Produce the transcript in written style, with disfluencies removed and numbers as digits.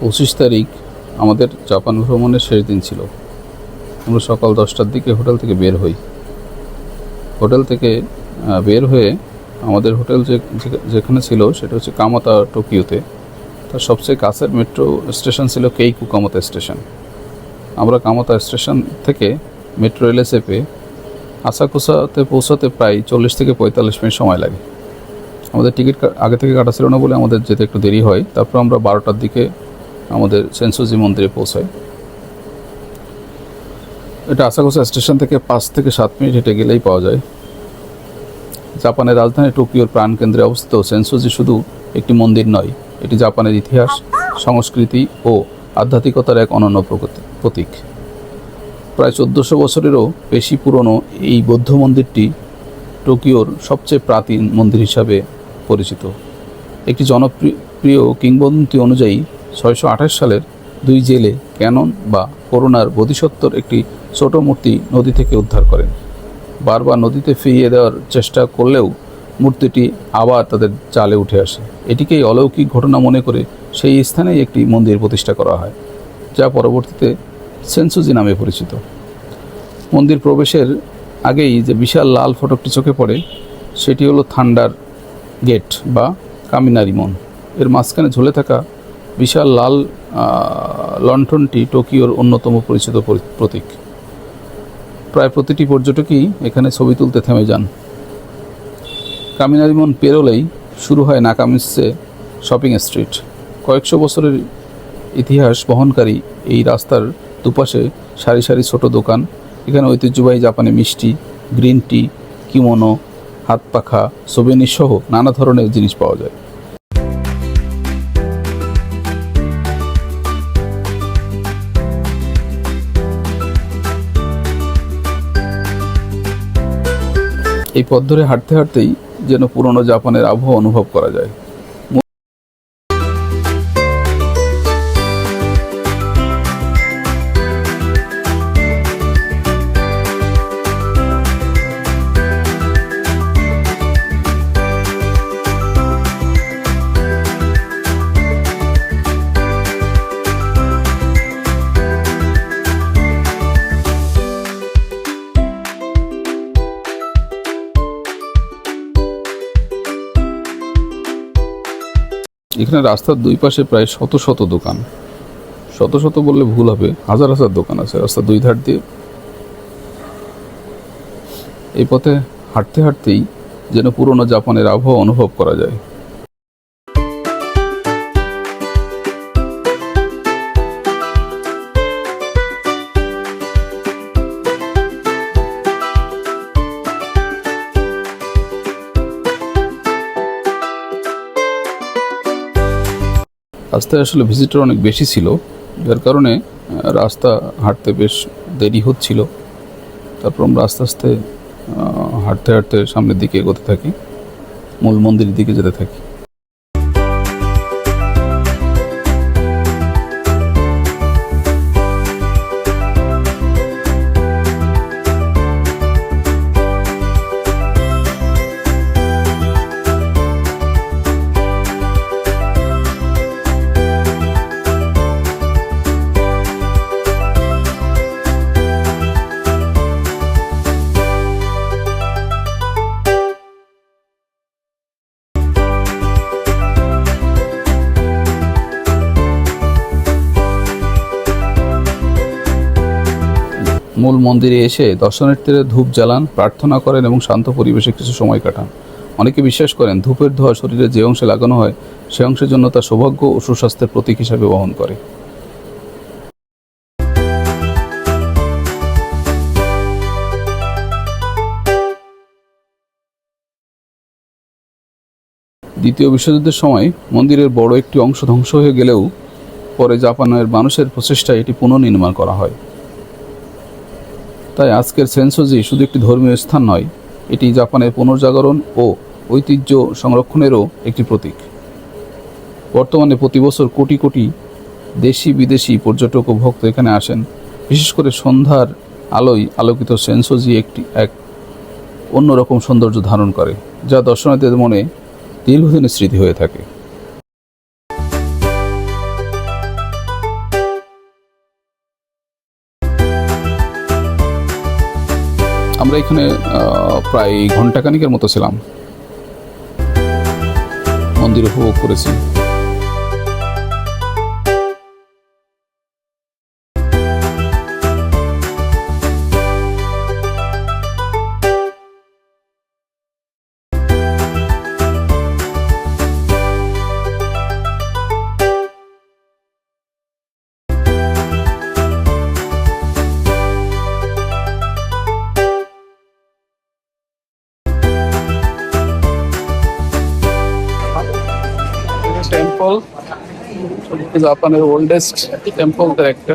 25 তারিখ আমাদের জাপান ভ্রমণের শেষ দিন ছিল। আমরা সকাল 10টার দিকে হোটেল থেকে বের হই। হোটেল থেকে বের হয়ে আমাদের হোটেল যেখানে ছিল সেটা হচ্ছে কামাতা, টোকিওতে। তার সবচেয়ে কাছের মেট্রো স্টেশন ছিল কেইকু কামাতা স্টেশন। আমরা কামাতা স্টেশন থেকে মেট্রো রেলে চেপে আসাকুসাতে পৌঁছাতে প্রায় 40 থেকে 45 মিনিট সময় লাগে। আমাদের টিকিট আগে থেকে কাটা ছিল না বলে আমাদের যেতে একটু দেরি হয়। তারপর আমরা 12টার দিকে আমাদের সেনসোজি মন্দিরে পৌঁছাই। এটা আসাকুসা স্টেশন থেকে 5 থেকে 7 মিনিট হেঁটে গেলেই পাওয়া যায়। জাপানের রাজধানী টোকিওর প্রাণকেন্দ্রে অবস্থিত সেনসোজি শুধু একটি মন্দির নয়, এটি জাপানের ইতিহাস, সংস্কৃতি ও আধ্যাত্মিকতার এক অনন্য প্রতীক। প্রায় 1400 বছরেরও বেশি পুরনো এই বৌদ্ধ মন্দিরটি টোকিওর সবচেয়ে প্রাচীন মন্দির হিসাবে পরিচিত। একটি জনপ্রিয় কিংবদন্তি অনুযায়ী 628 সালের 2 জেলে ক্যানন বা করোনার বোধিসত্ত্বর একটি ছোট মূর্তি নদী থেকে উদ্ধার করেন। বারবার নদীতে ফিরিয়ে দেওয়ার চেষ্টা করলেও মূর্তিটি আবার তাদের জালে উঠে আসে। এটিকেই অলৌকিক ঘটনা মনে করে সেই স্থানেই একটি মন্দির প্রতিষ্ঠা করা হয়, যা পরবর্তীতে সেনসোজি নামে পরিচিত। মন্দির প্রবেশের আগেই যে বিশাল লাল ফটকটি চোখে পড়ে সেটি হলো থান্ডার গেট বা কামিনারি মন। এর মাঝখানে ঝুলে থাকা বিশাল লাল লণ্ঠনটি টোকিওর অন্যতম পরিচিত প্রতীক। প্রায় প্রতিটি পর্যটকই এখানে ছবি তুলতে থেমে যান। কামিনারি মন পেরোলেই শুরু হয় নাকামিসে শপিং স্ট্রিট। কয়েকশো বছরের ইতিহাস বহনকারী এই রাস্তার দুপাশে সারি সারি ছোট দোকান। এখানে ঐতিহ্যবাহী জাপানি মিষ্টি, গ্রিন টি, কিমোনো, হাত পাখা, সোভেনির সহ নানা ধরনের জিনিস পাওয়া যায়। এই পথ ধরে হাঁটতে হাঁটতেই যেন পুরনো জাপানের আবহাওয়া অনুভব করা যায়। এখানে রাস্তার দুই পাশে প্রায় শত শত দোকান। শত শত বললে ভুল হবে, হাজার হাজার দোকান আছে রাস্তার দুই ধার দিয়ে। এই পথে হাঁটতে হাঁটতেই যেন পুরনো জাপানের আবহাওয়া অনুভব করা যায়। রাস্তায় আসলে ভিজিটর অনেক বেশি ছিল, যার কারণে রাস্তা হাঁটতে বেশ দেরি হচ্ছিল। তারপর আমরা আস্তে আস্তে হাঁটতে হাঁটতে সামনের দিকে এগোতে থাকি, মূল মন্দিরের দিকে যেতে থাকি। মূল মন্দিরে এসে দর্শনার্থীরা ধূপ জ্বালান, প্রার্থনা করেন এবং শান্ত পরিবেশে কিছু সময় কাটান। অনেকে বিশ্বাস করেন ধূপের ধোঁয়া শরীরে যে অংশে লাগানো হয় সে অংশের জন্য তা সৌভাগ্য ও সুস্বাস্থ্যের প্রতীক হিসাবে বহন করে। দ্বিতীয় বিশ্বযুদ্ধের সময় মন্দিরের বড় একটি অংশ ধ্বংস হয়ে গেলেও পরে জাপানের মানুষের প্রচেষ্টায় এটি পুনর্নির্মাণ করা হয়। তাই আজকের সেনসোজি শুধু একটি ধর্মীয় স্থান নয়, এটি জাপানের পুনর্জাগরণ ও ঐতিহ্য সংরক্ষণেরও একটি প্রতীক। বর্তমানে প্রতি বছর কোটি কোটি দেশি বিদেশি পর্যটক ও ভক্ত এখানে আসেন। বিশেষ করে সন্ধ্যার আলোয় আলোকিত সেনসোজি এক অন্যরকম সৌন্দর্য ধারণ করে, যা দর্শনার্থীদের মনে দীর্ঘদিনের স্মৃতি হয়ে থাকে। আমরা এখানে প্রায় ঘন্টাখানিকের মতো ছিলাম, মন্দির উপভোগ করেছি। টেম্পল, জাপানের ওল্ডেস্ট টেম্পলদের একটা।